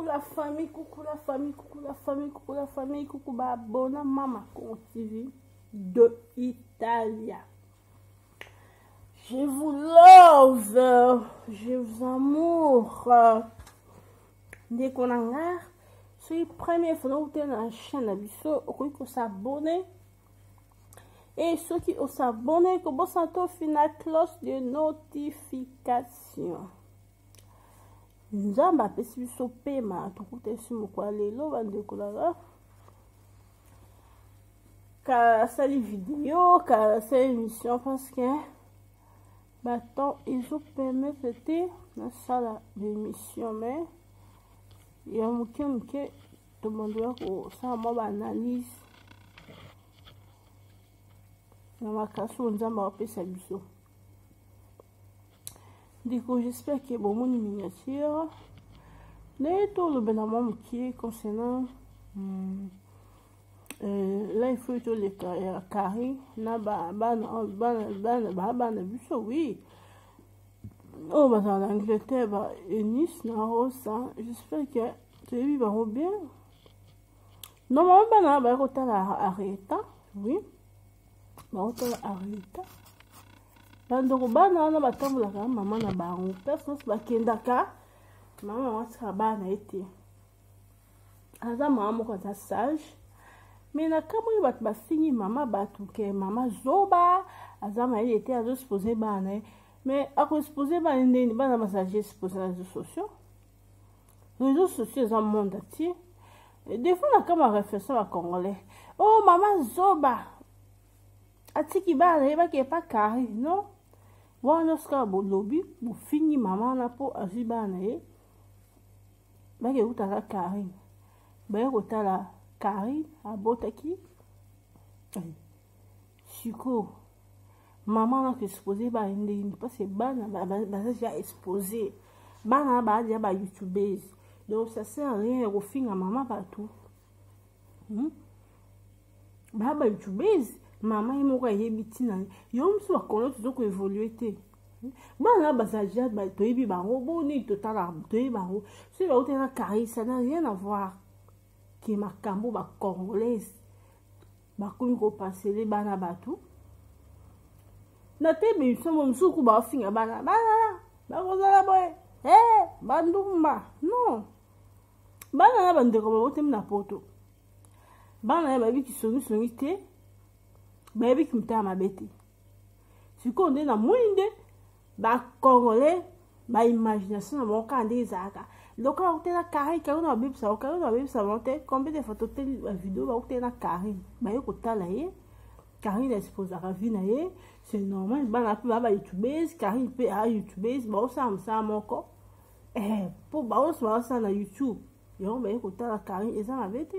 la famille, coucou la famille, coucou la famille, coucou la famille, coucou ba bona Mama Congo TV de Italia. Je vous love, je vous amour. Dès qu'on a l'air, c'est la première fois que vous êtes dans la chaîne, vous pouvez s'abonner. Et ceux qui ont s'abonné, vous pouvez la cloche de notification. Nous avons fait ce paiement. Tout est sur mon lelo bandeko car c'est une vidéo, car c'est une émission parce que maintenant ils ont permis de faire la salle d'émission, mais il y a un qui tout le monde doit ça moi analyse. Dans ma casse on nous a fait ça biso. Du coup, j'espère que bon mon miniature. Mais tout le bonhomme qui est concernant là il faut tout les carrés na ba oui. Oh bah dans l'Angleterre bah Nice na Rosa. J'espère que tu vas bien. Normalement bah ba ko la arrêta oui. Ba ko la arrêta. Bandoko bana na batambolaka mama na bango personne bakendaka mama watika bana ete aza mama moko aza sage mais na kamoi bato bafingi mama bato ke mama zoba aza mayeli ete azosupose bana mais akosupose bana ndeni bana basage supose na réseaux sociaux eza monde atie des fois na kama réflexion ba congolais oh mama zoba atiki bana yebaki epa kari non wana ska bolobi bofini mama na po azwi bana ye bake kutala Karine baye kotala Karine abotaki siko mama na exposé ba ndeni parce que bana baza déjà exposé bana ba dia ba youtubers donc ça sert à rien ko finga mama partout ba youtubers mama imoko yebiti na yo msu bakono tuzoko évoluer te bana bazaja ba toyebi bango boni totala toyebi bango si ba utena Karine ça n'a rien à voir ki makambo ba congolaise ba komi ko passer les bana batu na te be somo msuku ba finga bana ba kozala boy bandumba non bana na bandeko ba utem na poto bana ya ba biki songi te baby qui m'a mabeti si qu'on est na mwinde ba congolais ba imagination mon kande zaka donc on était na Karine quand on a bibi ça monter combien de photos de vidéo ba on na Karine ba yo kotala ye Karine expose la vie na ye c'est normal ba na ba youtubers Karine pe a youtubers ba ça moko pour ba on ça na YouTube yo ba yo kotala Karine et ça mabeti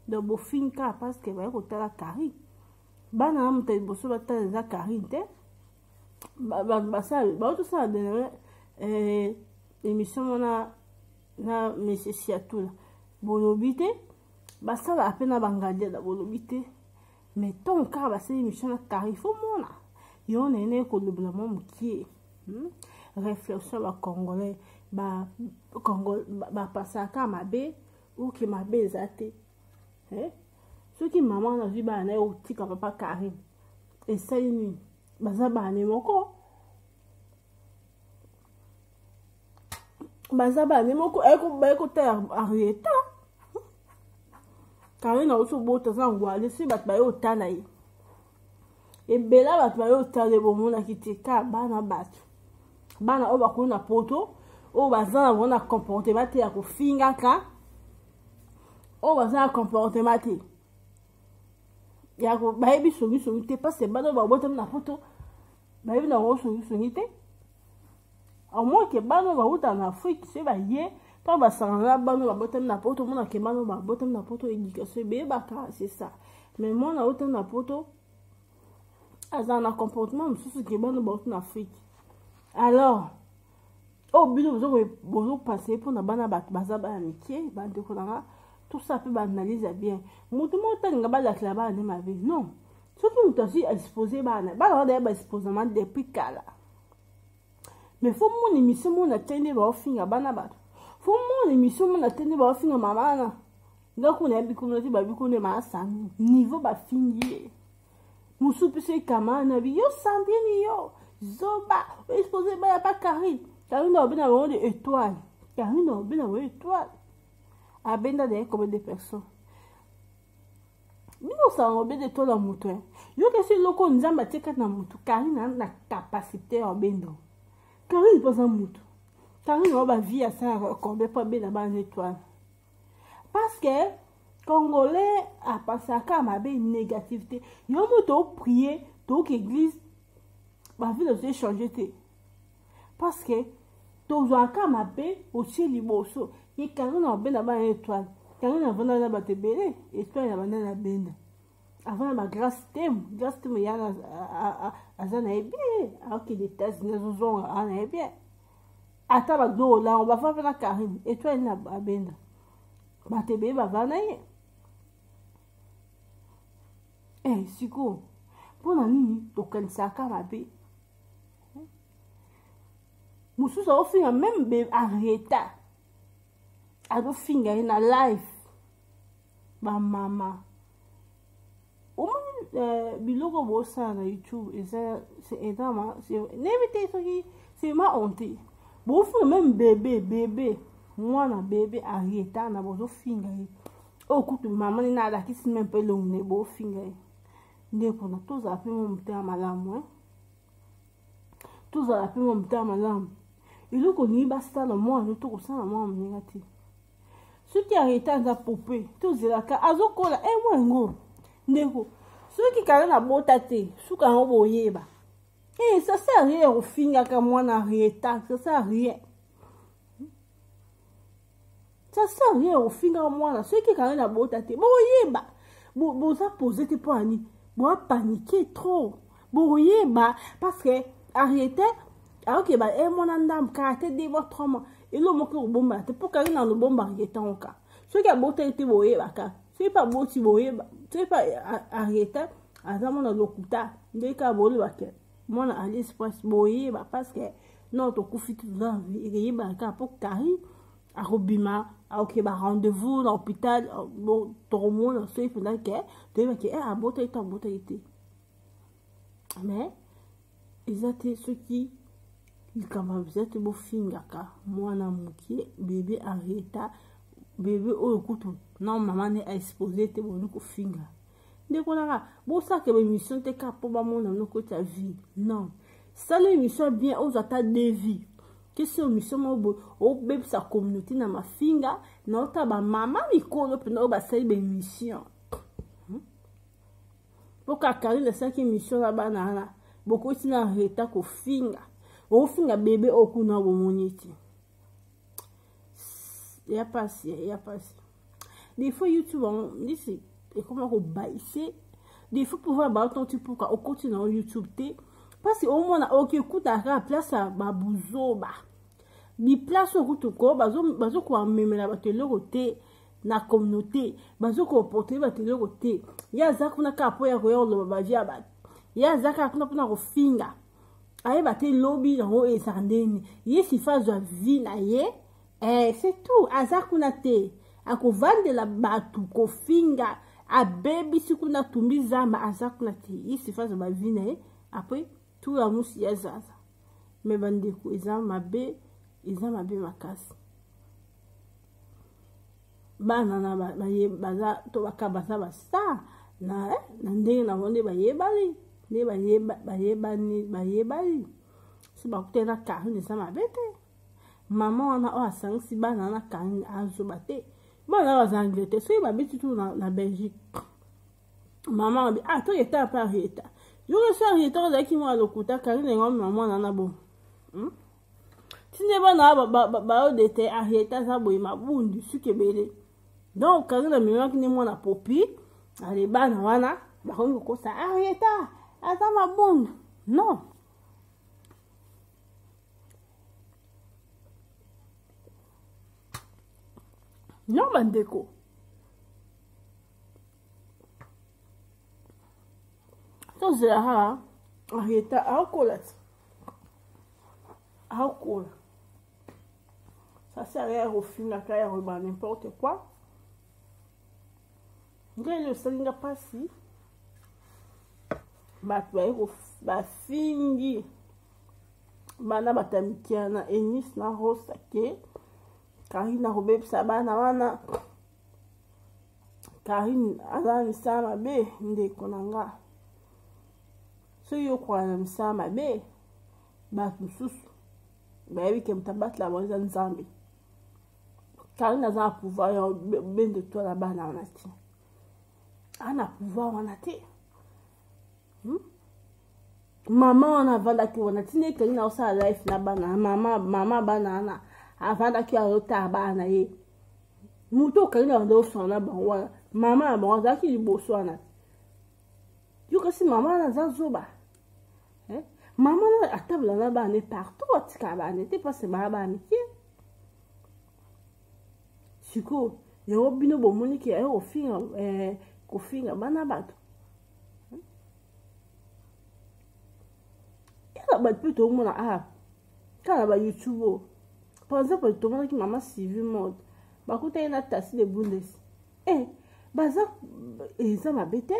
donc bo finka parce que ba yo kotala Karine bana na muta boso bata za Karine te ba tout ça de émission na monsieur Siatula bolobité basa la pena bangalia da bolobité mais ton ka ba c'est émission na Karine faut mona yo nene ko lobla mo mukie réflexion ba congolais ba congol ba pasaka mabe ou ki mabe zate ceux qui maman na vu bana o tika papa Karine et ça ni baza bana moko eko ta arrêta Karine o so bota zangwa lesi bat ba yo tala ye e bela bat ba yo tala bo mona kitika bana o ba ko na poto o baza na comportement te ya ko finga ka o baza na comportement te yako bayebi songi te parce bana ba botam na photo bayebi na ro songi te au moins que bana ba uta na Afrique c'est ba ye to ba sanga bana ba botam na photo mona ke bana ba botam na photo éducation be ba ka c'est ça mais moi na uta na photo azana comportement mususu ke bana ba uta na Afrique alors au bilo bozo passer pour na bana ba baza ba amitié ba ndeko na tout ça peut analyse bien mutu mota nga bala klaba ne ma vie non ce qui nous aussi exposé bana ba exposement depuis kala mais faut mon émission mon atteindre ba finga bana ba faut mon émission mon attendre ba finir maman na donc on a bi communauté ba bi connait ma sang niveau ba finir musu pese kama na bi yo sambien yo zoba exposé ba pas Karine no bina on de étoile Karine no bina on étoile a benda de combien de personnes bino sa on benda to la mutu yo que si loko nzamba tika na mutu Karine na capacité en bendo Karine pas en mutu Karine on va vie à ça combien pas benda ba étoile parce que Congolais a passé à ma une négativité. Yo moto prier, donc église, ma vie doit changer. Parce que tous en cas ma paix aussi liboso. Et quand on a bien là-bas une étoile, quand on a vendu là-bas te belé, étoile là-bas la bende. Avant ma grâce thème yana azana bien, alors que des tests nous ont ana bien. Attends la do là, on va faire la Karine, étoile là bende. Ba te be ba vana ye. Eh, siko. Pona nini tokanisaka mabe. Mususa ofinga même be arrêta. Ado finga na live. Ba mama. Biloko bosa na YouTube c'est énorme, c'est n'évitez ce qui c'est ma honte. Bo finga même bébé. Moi na bébé arrêta na bozo finga. Oh kutu maman ni nada kisi même pas long ne bo finga. Ndeko na tous a fait mon mutama malamu tous a fait mon mutama malamu iloko ni basta na moi no to ko sana moi mningati ceux qui arrêtent à popé tous la ka azokola moi ngo ndeko ceux qui kana na botate suka ngo boyeba ça sert à rien au finga ka moi na arrêta ça sert à rien ça sert à rien au finga moi na ceux qui kana na botate boyeba bo ça poser tes points ni moi paniquer trop bourrier parce que arrêtez alors que mon andam caractère de votre homme et le mot que vous bomba c'est pour Karine dans le bomba arrêter en cas ce qui a beauté été bourrier c'est pas beau si bourrier c'est pas arrêter à ça mon locuta dès qu'à bourrier mon aller express bourrier parce que non to kufi tout dans vie pour Karine à Robima ok rendez-vous dans l'hôpital bon tout le monde sait que à beauté mais ils étaient ceux qui ils quand vous êtes beau fingaka moi na muki bébé arrêta bébé au kutu non maman n'est exposé te bon ko finga dès qu'on a bon ça que l'émission te cap pour mon no ko ta vie non ça l'émission bien aux attaques de vie que c'est une mission au bébé sa communauté na ma finga na ta ba mama mikolo pe na ba sai be mission pour ka Karine la cinquième mission la banana beaucoup si na reta ko finga o finga bébé okuna bo moniti ya passé des fois YouTube on dit c'est comment ko baisser des fois pouvoir ba ton tu pour au continue dans YouTube té parce que au moins OK kuta ka place ba buzo ba bi place au kutuko bazo ko memela ba te lokote na communauté bazo ko porter ba te lokote ya zakuna ka po ya ko yo ba via ba ya zaka kuna pona ko finga aye ba te lobby na ho esandeni yesi fazo vie na ye c'est tout azakuna te ako vande la batu ko finga a baby sikuna tumbiza ma azakuna te yesi fazo ba vie na ye après tout la musi ya zaza me bandeko ezama be makasi bana na baza to bakabaza basa na ndenge na wonde bayebali ne bayebali si bakutena Karine sama bete maman wana o asangisi bana na Karine azoba te bana baza Angleterre so babiti tu na Belgique maman bi to yeta pa yeta yo so yeta za ki mo alokuta Karine ngom maman na bo tine bana ba o dete yeta za boy mabundi sukebele donc Karine mema ki ne mo na popi ale bana wana ba ko sa yeta azama bon non non bandeko to zera arrêta akola Ça sert à rien au film, la carrière, n'importe quoi. Ngai le salinga pasi. Bafingi. Bana batamikiana Enis na Rosa ke. Karine akobebisa bana wana. Karine aza misala mabe ndeko na nga. So yokola na misala mabe bato mosusu bayebi ke mutabatela bango eza nzambe. Karine aza na pouvoir ya bende tola bana wana te. Ana pouvoir wana te. Mama wana avandaki wana tine Karine osala life na bana. Mama bana wana avandaki ayota bana ye. Muto Karine wanda osala bango wana. Mama na bango azalaki liboso wana. Yo kasi mama wana aza zoba. Mama na atabla na bana partout atika bana te parce bana mike. Siko yo bino bomoni ke ayo kofinga bana bato. Yala bato pe to mona kana ba YouTube. Par exemple to mona ki mama Sylvie mode. Bakuta ina tasi de bundes. Baza eza mabete.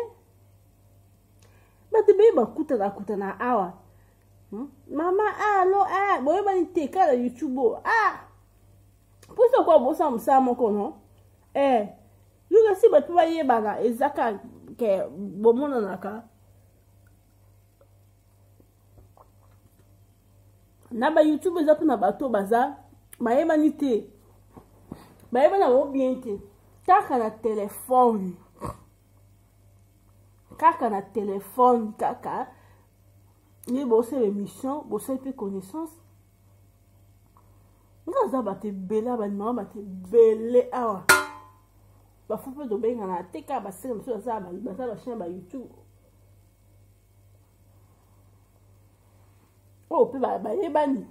Bato be bakuta na awa. Mama alo boye bani teka la YouTube. Puso kwa bosa msa moko no. Yuga si bato ba yebana ezaka ke bomona naka. Na ba YouTube eza na bato baza bayebani te. Bayebana wo bien te. Kaka na telefone. Kaka. Ni bosse l'émission, bosse plus connaissance. Nous avons été belle, nous avons été belle. Bah faut pas de bien dans la tête, bah c'est comme ça, bah la chaîne YouTube. Oh, puis bah les bani.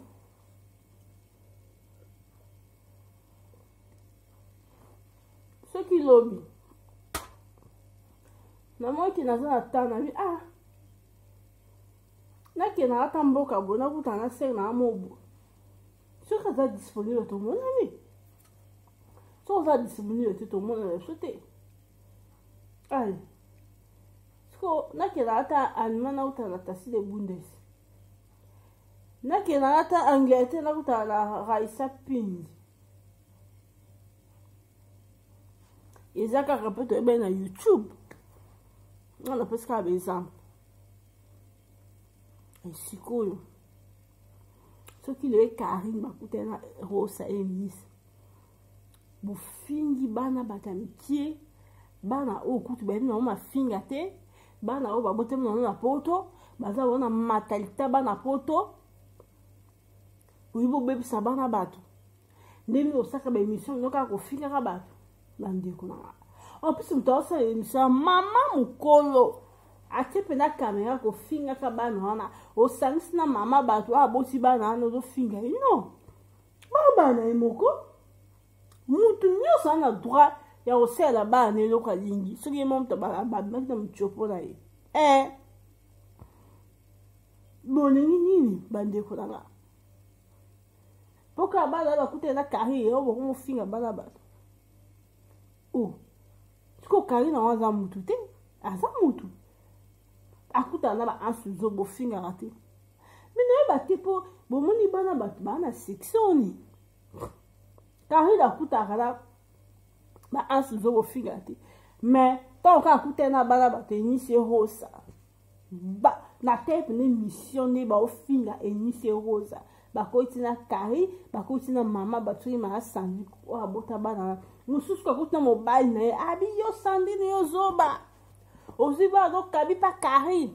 Ceux qui l'ont moi qui n'a pas atteint vie naki na ata mboka bona kutana se na mobo so ka za disponible to mona ni so za disponible to mona le sote ai so naki na ata almana utana tasi de bundes naki na ata Angleterre na kutana Raisa Pindi ezaka kapeto ebe na YouTube on a presque un exemple. Et sikoyo. Ce qui le Karine bakute na Rosa Enis. Bufingi bana batamikie. Bana o kutu ba na ma finga te. Bana o babote na poto. Baza wana matalita bana poto. Uibo bebi sa bana bato. Ndemi osaka ba émission noka ko finga ka bato. Bandeko na. En plus, mtawasa émission mama mukolo. Ate pena caméra ko finga ka bana wana. O sangisi na mama bato aboti bana wana zo finga. Non. Bana emoko. Mutu nyosa na droit ya osela bana eloka lingi. Soki mo mtabala babaki na mchopo na ye. Bolingi nini bandeko na nga. Poka bana bakute na carrière o bo finga bana bato. Ko Karine waza mutu te aza mutu akuta na ba ansuzo bo finga rate mino ba tipo bo moni bana bato bana section Karine akuta kala ba ansuzo bo finga te mais tant ka akuta na bana bato initié Rosa ba na tête ne mission ne ba o finga initié Rosa ba ko itina Karine ba ko itina mama bato ima sandi ko abota bana mususu kwa kutina mobile na ye abi yo Sandine yo zoba oziba do kabi pa Karine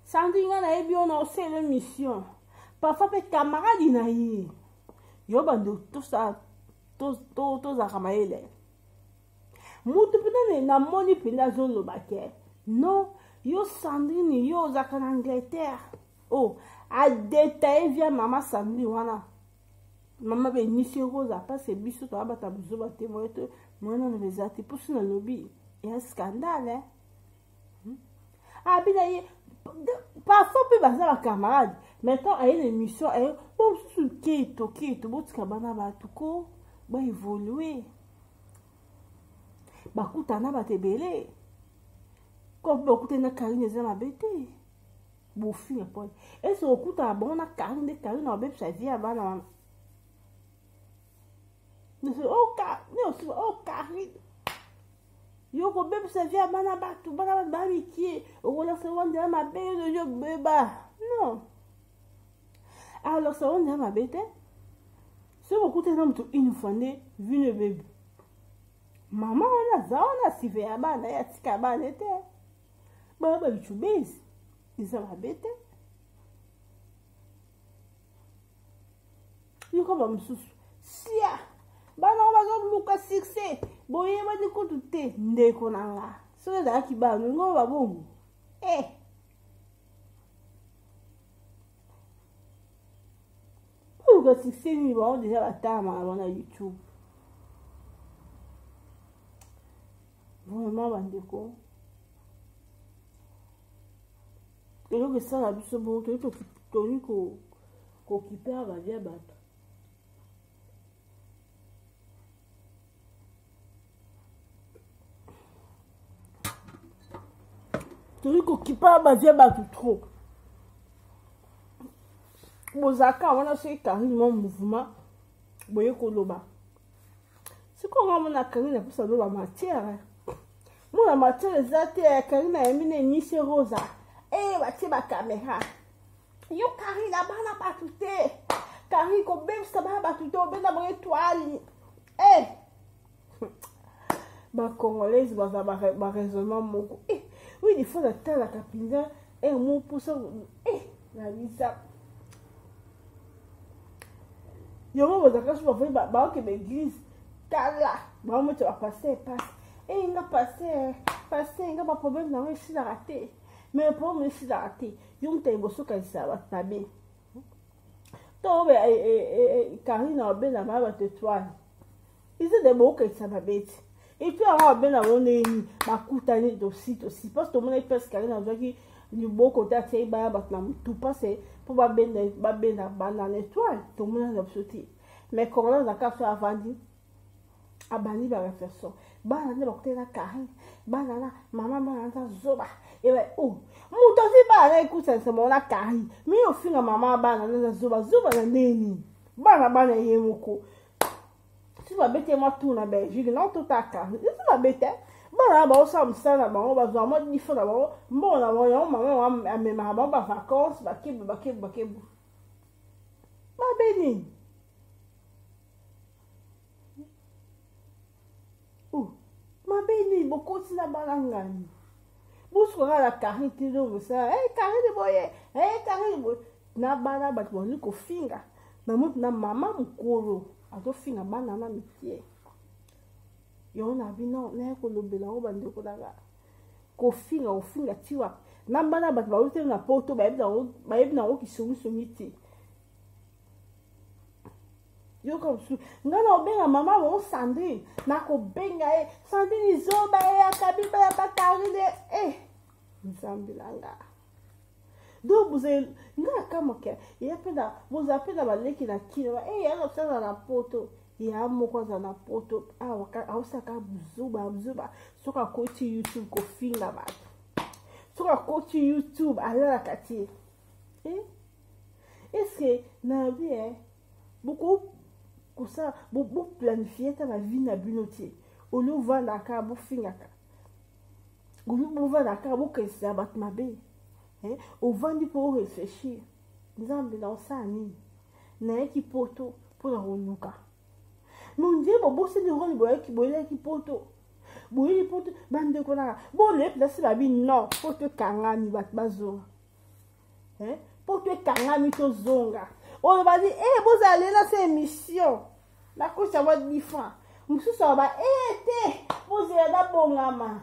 Sandine na ebi ona osele mission parfois pe camarade na ye yo bando tout ça to za kamaele mutu pena na moni pena zolo bake non yo Sandine yo za kana Angleterre a détaillé via mama Sandine wana Maman be initié Rosa parce que biso to abata buzoba te moi to moi na vezati pour na lobby et un scandale bina ye parfois pe baza ba camarade maintenant a une émission bon sous keto botika bana batu ko ba évoluer bakutana batebele ko bakutana Karine za mabete bofi apone est-ce okuta bona Karine na bebisa via bana ne se Karine yoko bebisa via bana batu bana bamikie okola se wanda mabele yo beba non. Alors ça on a ma bête c'est beaucoup de gens une fois né vu le bébé maman on a si fait abana ya tika bana te baba bichubezi isa ma bête yoko ba msusu sia bana on va luka succès boye ba di ko tuté ndeko nanga so da ki ba ngo ba bongo si c'est nous déjà la table avant à YouTube vraiment bandeko et donc ça la biso bon to toni ko kiper ba via bato toni ko kiper ba via bato trop bozaka wana soki Karine mon mouvement boye koloba siko ngamo na Karine posa loba matière mona matière ezate ya Karine ya mine nyise rosa batie ba caméra yo Karine bana batute Karine ko bebisa bana batute obenda bo étoile ba congolaise baza ba raisonnement moko oui il faut la tala kapinza mo posa la visa yongo bozaka so bafai ba ke l'église kala ba mo twa passer nga passer nga ba problème na ici la raté mais problème ici la raté yong te boso ka isa ba tabe to be Karine obe na ba tetwani ise de boka isa ba beti et puis on obe na woni bakutani dosi parce que mon espèce Karine a dit du beau côté à tirer ba na tout passer pour ba benda banane étoile tout le monde a sauté mais quand on a fait avant dit abani ba réflexion bana ne bakte na Karine bana maman bana za zoba et ben muto si bana écoute ça mon la Karine mais au final maman bana na zoba na neni bana yemoko si va bete moi tout na Belgique non tout à Karine si va bete bana ba osa msana ba ba zo mo ni fona ba mbona mo yo maman wa mema ba vacances ba kebu ba beni ma beni beaucoup si na balangani busko la Karine tilo ça Karine boye Karine boye na bana ba ko ni ko finga na mama mukolo ato finga bana na mitie yo na bino na ko lobela o bande ko daga ko finga o finga tiwa na bana ba ba uti na poto ba na o kisumi yo comme ça ngana obenga mama mo Sandrine na ko benga Sandrine zoba akabiba ya Karine nzambilanga donc vous avez nga kama ke yapenda vous appelez la leki na kilo alors ça na poto ya moko za na poto awusaka buzuba soka koti YouTube ko finga ba soka koti YouTube ala kati est-ce que na bien beaucoup pour ça beaucoup planifier ta vie na binotier au lieu vendre ka bu finga ka au lieu vendre ka bu que ça bat mabe au vendre pour réfléchir nzambe na osani na ki poto pour la ronuka mon dieu bobo c'est le rôle boye ki poto bande ko na bon le place ba bi non poto kanga ni bat bazo poto kanga mi to zonga on va dire vous allez dans cette émission la couche ça va être différent musu ça va vous allez dans bongama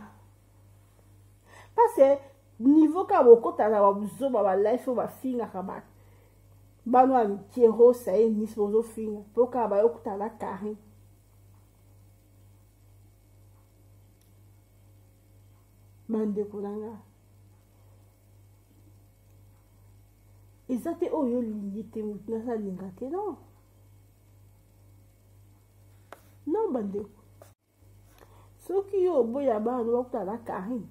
parce que niveau ka bokota na babuzo ba life ba finga kaba bano ami tiero ça ni bozo finga poka ba yokuta la Karine mande kunanga eza te oyo olingi te motu nasalinga te non non bandeko soki yo oboya bana bakutana na Karine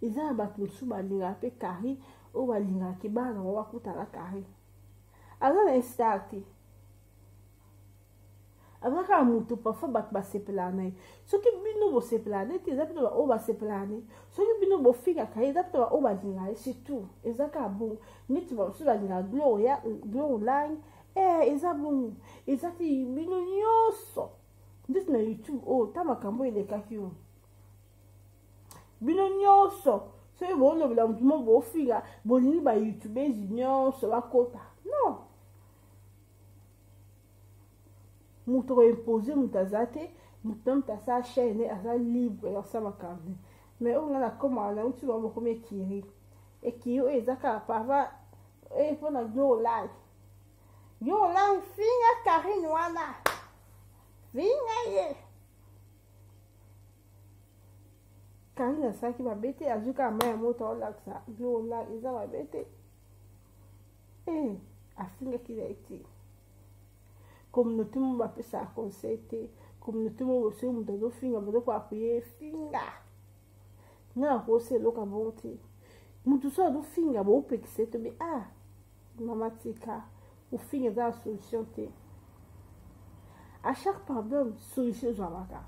eza na bato mosusu balingaka mpe Karine oyo balingaka bana bango bakutana na Karine aza na star te azaka moto parfois bato basepelaka na ye soki bino bosepelaka ne te eza mpe oyo basepelaka ne soki bino bofingaka ye eza mpe oyo balingaka ye surtout eza kaka bongo neti bamosusu balingaka Glow eza bongo eza te bino nyonso ndeti na YouTube oyo ta makambo elekaki yo bino nyonso soki bolobela motu mo bofinga bolingi ba youtubers nyonso bakota non moto koimpose moto aza te moto asala chaîne aza libre ya kosala makambo mais oyo nga nakomaka na uti bamokomi ekiri oyo eza kaka pava mpona Glow finga Karine wana finga ye Karine asalaki mabe te azwi kaka mai ya moto aolakisa Glow eza mabe te afingaki na ye te communauté mo bapesaka conseil te communauté mo bosoki moto azofinga bazoko apuye finga nga nakosa eloka bongo te moto so azofinga boopekisa te be mama tika ofinga eza na solution te à chaque problème solution ezwamaka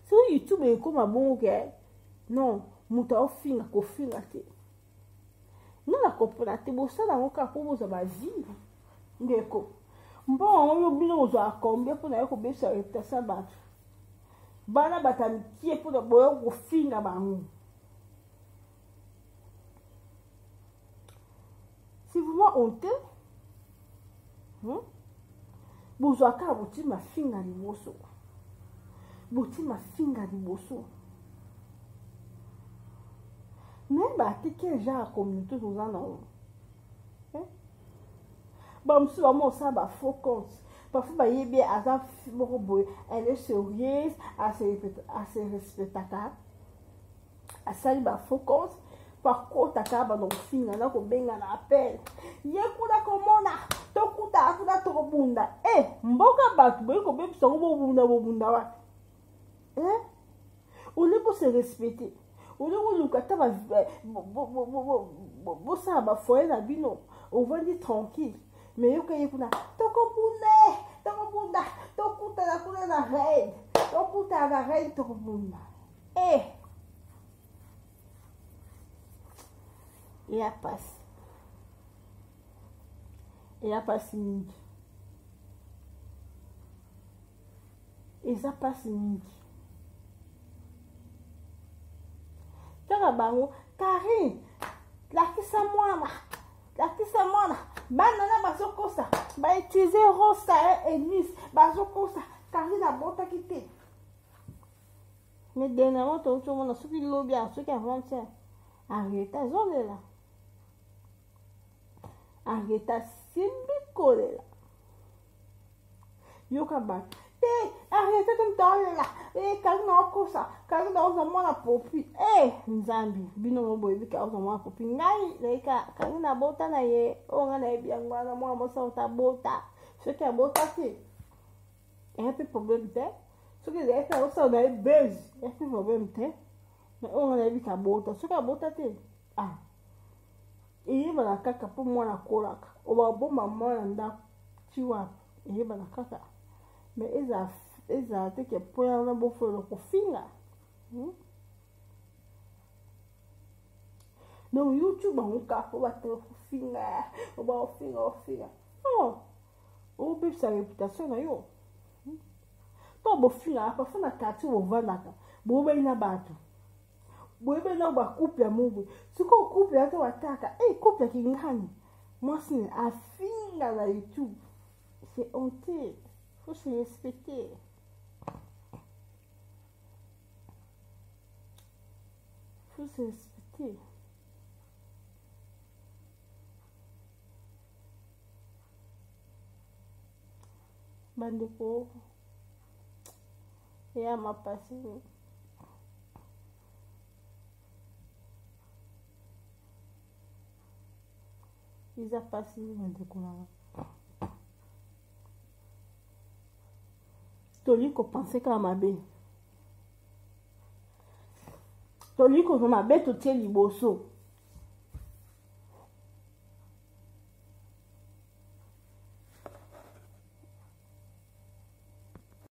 so YouTube ekoma bongo ke non moto aofinga kofinga te nga nakopona te bosala yango kaka mpo bozwa bavie ndeko mbongo oyo bino kozwaka combien mpona ye kobebisa reputation ya bato bana bato ya mikie mpona boya kofinga bango si vraiment honte bozwaka botima finga liboso nayeba te quel genre ya communauté toza nango bamosusu bamo osala bafaux compte parfois bayebi aza moko boye elle est sérieuse ase respectaka asali bafaux compte bakotaka bana kofinga na kobenga na appel ye kuna komona tokutaka kuna tokobunda mboka bato boyi kobebisa ngo bobunda wapi oli bose respecte oli koluka ta bosala bafoye na bino ovandi tranquille mais yoka ye kuna tokobunda tokutana kuna na raid tokobunda eya pasi mingi eza pasi mingi tanga bango Karine lakisa mwana bana na bazokosa bautilize rosa enis bazokosa Karine abotaki te mais dernièrement tozomona soki lobi soki avant-hier arrêta azolela arrêta simbi kolela yoka bato arrêta tomtaolela Karine akosa Karine aoza mwana popi nzambi bino moboyebi ka aoza mwana popi ngai naika Karine abota na ye oyo nga nayebi yango wana mwana mosala tabota soki abota te eya mpe problème te soki ezali mpe akosala na ye base eya mpe problème te mais oyo nga nayebi ka abota soki abota te eyebana kaka mpo mwana akolaka obabomba mwana ndako ti wapi eyebana kaka mais ezala te ke mpo yana bofolo kofinga donc YouTube bango kaka mpo batala kofinga ofinga obebisa réputation na yo to bofinga parfois na quartier bovandaka boyebeli na bato boyebeli na bacouple ya mobo sikoyo couple yate wataka couple ya kingani mwasi ne afinga na YouTube c'est honteux faut se respecter bandeko eya mapasi Ils a passé de quoi. Toli ko penser ka mabe. Toli ko mabe to tie liboso.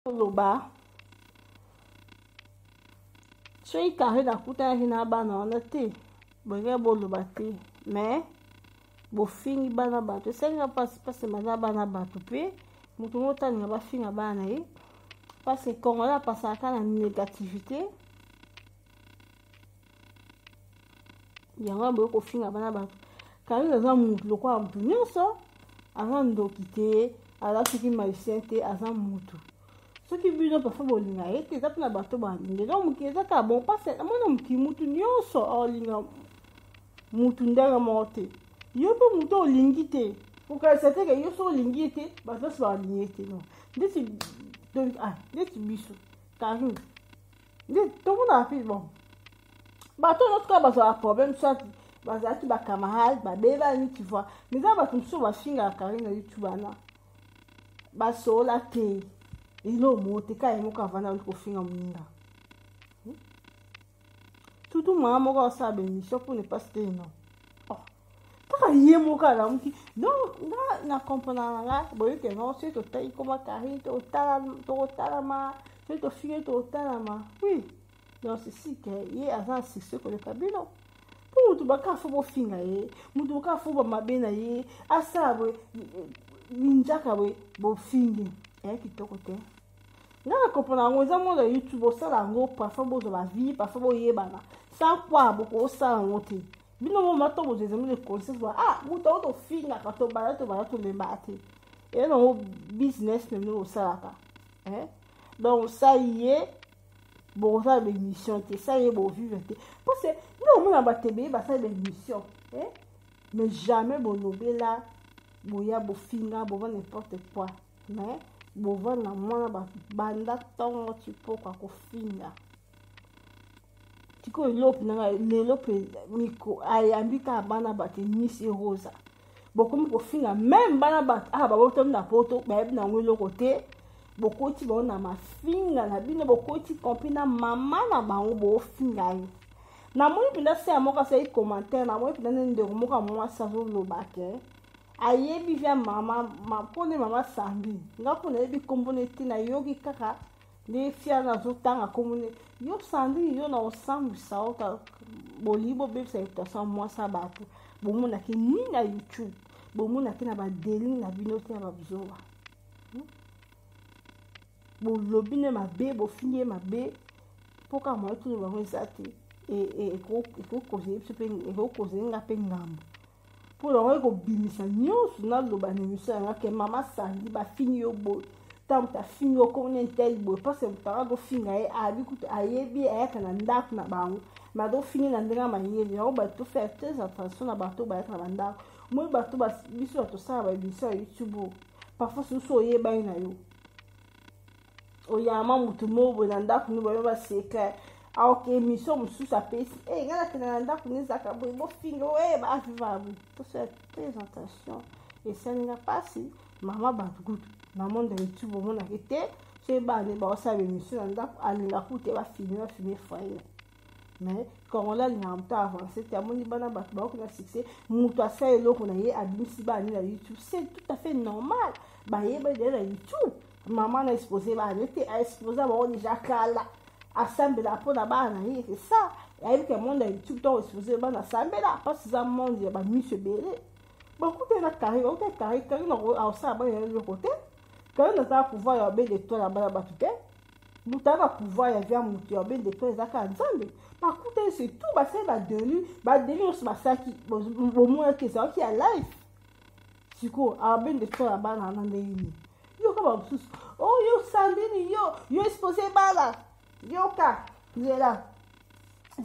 Loba. Soki carré da kuta hina bana ona te. Boye bo loba te. Mais bo fingi bana bato. Senga passe maza bana bato pe. Mutu mota nga ba finga bana e. Parce que quand on a passé à la négativité, il y a un peu de fin à bana. Quand il y a un mouton, le quoi, on peut ça. Avant de quitter, alors ce qui m'a senté, à un mouton. Ce qui veut dire parfois, il y a été ça pour la bateau. Les gens qui sont là, bon, pas c'est un homme qui mouton, ça, oh, il y a mouton derrière morté. Il y a pas mouton lingité. Pour que c'était que yo so lingité, bah ça c'est pas lingité non. Donc, les bisous, carrément. Tout le monde a fait bon. Bah, tout notre cas, bah, un problème, soit, bah, tu vas camarade, bah, tu vois. Mais ça, bah, tu me vas finir à carrément dans YouTube, bah, so, la thé. Il est mort, t'es quand même, quand on va au fin, tout le monde, moi, ça, ben, mission pour ne pas se tenir, non. Ye moka la mki donc na comprendre là boye que non c'est to taille comme carré to tala ma c'est to fier to tala ma oui donc c'est si que ye azan succès ko le kabino pour tu baka fo bo finga ye mutu baka fo ba mabena ye asa bo ninjaka bo fingi kitoko te na comprendre ngo za mo de YouTube ça la ngo parfois bo la vie parfois bo ye bana sans quoi bo ko ça ngote bino mo mato bo zezemu le conseil muto to finga ka to bala to le bate et non business ne no salaka donc ça y est bon ça be mission te ça y est bon vivre te parce que non mo na batebe ba ça be mission mais jamais bon nobela boya bo finga bo n'importe quoi mais bo va na mona ba banda tongo tipo kwa ko finga tiko elope nanga lelope miko ayambika bana bate nisi rosa bokomi kofinga même bana bate babotomi na poto bayebi nango eloko te bokoti bango na mafinga na bino bokoti kompi na mama na bango bofinga ye namoni mpenza se ya moko asali commentaire namoni mpenza nde ndeko moko ya mwasi azoloba ke ayebi via mama mpone mama sambi nga mpona yebi kombo neti nayoki kaka nde fia nazotanga komone yo sandrine yo na osambwisa oka boli bobebisa reputation mwasi ya bato bomonaki nini na YouTube bomonaki na badeli na bino te ya babizoba bolobi nde mabe bofingi ye mabe mpoka moye tuni bango eza te ekokozeli nga mpe ngambo mpo nango ekobimisa nyonso naloba na émission yanga ke mama sandi bafingi yo boye ntango tafingi yo komona nteli boye parce que mutaka dofinga ye abikutu ayebi ayaka na ndako na bango ma dofingi na ndenge mayele yango bato faire très attention na bato bayaka na bandako moi bato biso batosala baémission ya YouTube parfois soso oyebani na yo oyama mutu moko boye na ndako ni bayo baseka aoke émission mosusu apesi ngai nakende na ndako nezaka boye bofinga baaviva boye tosala très attention esalinga mpasi mama bakutu na monde ya YouTube omonaki te so ebane baosala émission na ndako alingaka te bafilme foyer mais kongola alingaka moto avance te amoni bana bato baokona succès moto asala eloko na ye abimisi bane na YouTube c'est tout à fait normal bayeba dele na YouTube mama na exposé bane te aexposé bango déjà kala asambela mpona bana na ye c'est ça ayebi ke monde ya YouTube ntango exposé bana asambela mpasi eza monde ya bamiso ebele bakute na carré aosala bana ya eloko te kari nazala pouvoir ya obende to na bana bato te mutaka pouvoir ya via moto ya obende to ezaka nzambe bakute c'est tout basali badeli nyonso basalaki bomonaki ezalaki ya live sikoyo abende to na bana na ndenge yoka bamosusu yo sandini yo expose bana yoka nzela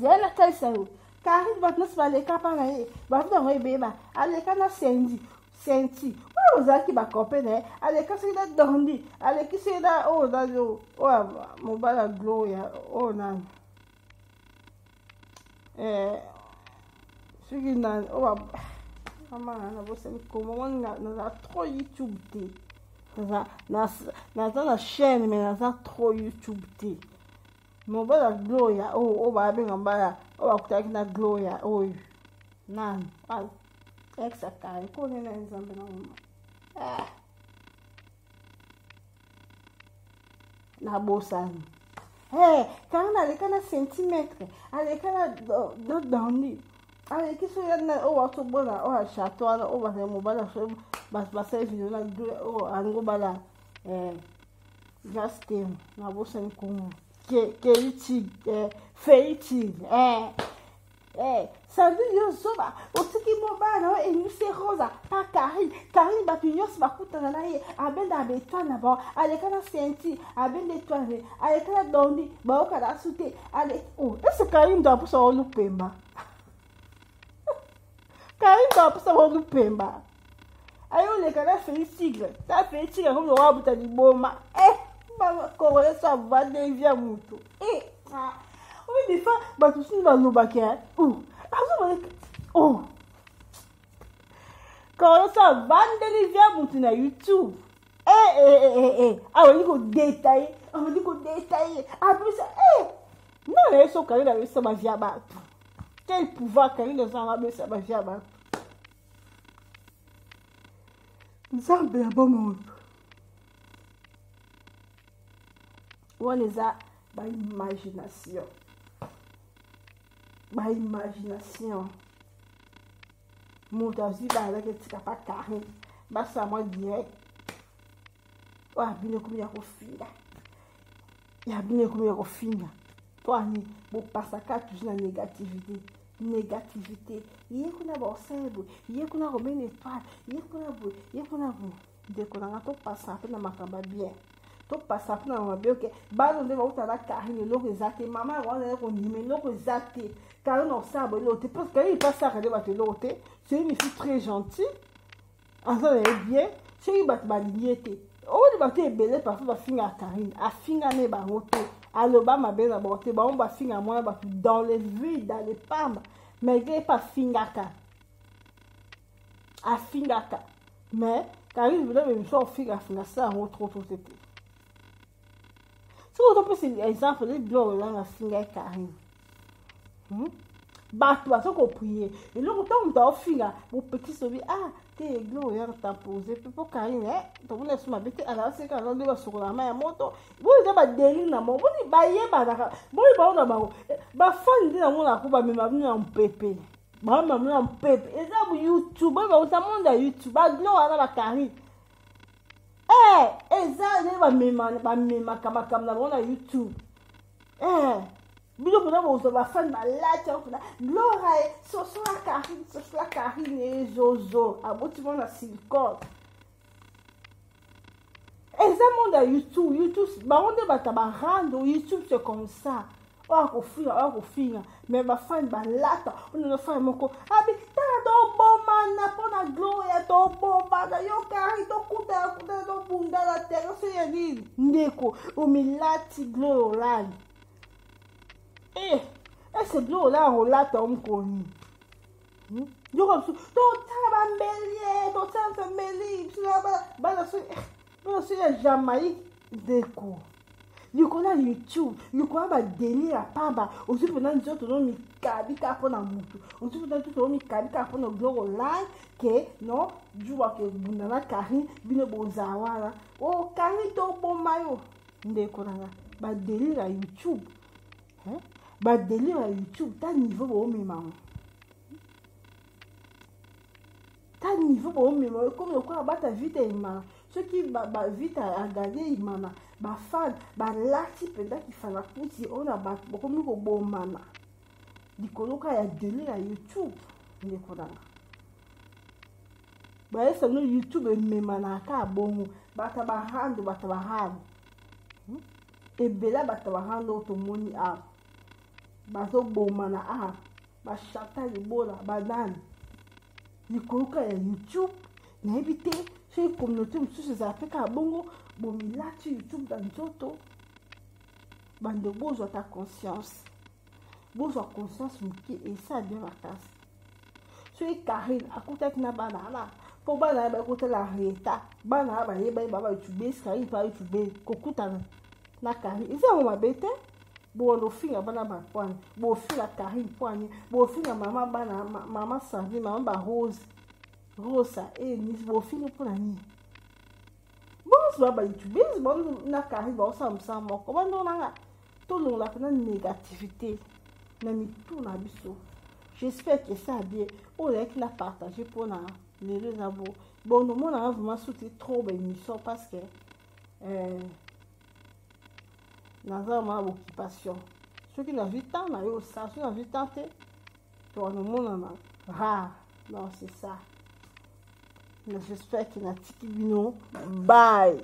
natalisa yo kari bato nyonso baleka mpa na ye bato yango ebeba aleka na senti oyo ozalaki bakope na ye aleka soki na dondi aleki soki na oyo nayo oyo mobala gloria oyo nani soki nani oyo Maman, na bossa mi comment na trop YouTube té. Na chaîne mais na trop YouTube té. Mon bala Gloria, oh ba benga bala, oh ba kutaki na Gloria, oh. Nan, al. Exa kai, ko ne na nzambe na mama. Na bossa. Quand elle est à centimètre, elle est dans le avec qui sont là au auto bona au château là au bas mo bala so bas vidéo là au ango bala just na bossa ni como que utile fait utile sabe yo soba o tiki mo bala e ni se rosa pa Karine batu nyos bakuta na ye abenda betwana ba ale kana senti abenda etwane ale kana dondi ba o kana sute ale est-ce que Karine doit pour ça on pemba Karine doit pour ça on pemba ayo le kana fait tigre ça fait tigre comme le roi buta di boma ba ko ça va devia mutu oui des fois batu sini ba no ba ke quand ça va de na YouTube. On dit qu'on détaille. Après ça, non, ils sont quand même avec ça, ma vie à battre. Quel pouvoir quand ils ont avec ça, ma vie à battre. Nous avons bien bon monde. On les a, imagination. Imagination. Moto azi ba la ke tika pa Karine ba sa mo direct wa bine ko ya ko finga to ani bo passa ka tu na négativité yé kuna ba osebo yé kuna ko mene étoile yé kuna bo de ko na to passa pe na makamba bien to passa pe na mabe ok ba no de ba utala Karine loko ezate mama wa na ko ndime loko ezate Karine on sait l'autre parce qu'il passe à regarder l'autre c'est une fille très gentille en ça elle est bien c'est une batbalité on va te belle parfois va finir à Karine à finir ne ba roté aloba ma belle aborté ba on va finir moi ba dans les vies dans les pambes mais il pas fingaka à fingaka mais Karine veut même soit finir ça en trop c'était si on peut c'est exemple les blancs là la finir Karine bato baso ko prier et le temps on doit finir pour petit sobi te Gloria ta poser pour Karine to na suma bete ala se ka ndo ba sokola ma ya moto bo eza ba deli na mo bo ni ba ye ba na bo ba na ba fan ndi na mona ko ba me ma na mpepe ba ma na mpepe eza bu YouTube ba uta monda YouTube ba Gloria na ba Karine eza ne ba mema kama na mona YouTube Bilo kuna bozo ba fan ba lacha kuna Gloria so la Karine et Zozo aboti mona silicone exactement YouTube ba onde ba tabarando YouTube c'est comme ça ko finga mais ba fan ba lata on ne fait moko abi ta do bomba na pona Gloria to bomba da yo Karine to kuta do bunda la terre c'est yali ndeko o milati Gloria ese blo la on la tom koni yo comme to tabambeli to tabambeli ba la Jamaïque deko yuko na YouTube yuko ba délire pamba aussi pendant nzoto no mikabi ka pona mutu aussi pendant tout no mikabi ka pona glow online que non juwa ke bunda na Karine bino bozawala Karine to bomayo ndeko na ba délire à YouTube ba délire à YouTube ta niveau bo mema comme quoi ba ta vite imana ceux qui ba vite à garder imana ba fan ba lati penda qui fa la kuti on a ba comme ko bo mama dikoloka ya délire à YouTube ndeko na ba esa no YouTube mema na ka bongo bata ba hando ebela bata ba hando to moni a bazo bomana bashata libola badani likoluka ya YouTube na ebite chez communauté mosusu za Afrika bongo bomilati YouTube dans nzoto bande bozwa ta conscience moke et ça bien makasi soki Karine akutaki na bana wana po bana ba kotela reta bana ba yeba ba YouTube Karine pa YouTube kokutana na Karine iza mo mabete bo no finga bana ba kwani bo finga Karine kwani bo finga mama bana mama Sandrine mama ba Rosa ni bo finga pour nani bon ba YouTube bon na Karine ba samsa mo ko bando na to lo la na négativité na mitou na biso. J'espère que ça a bien. On a qui l'a partagé pour les deux abos. Bon, nous on a vraiment soutenu trop l'émission parce que nous avons une occupation. Ceux qui n'ont vu tant, ceux qui n'ont vu tant, nous on a rare. Non, c'est ça. J'espère qu'il y a un petit bino. Bye.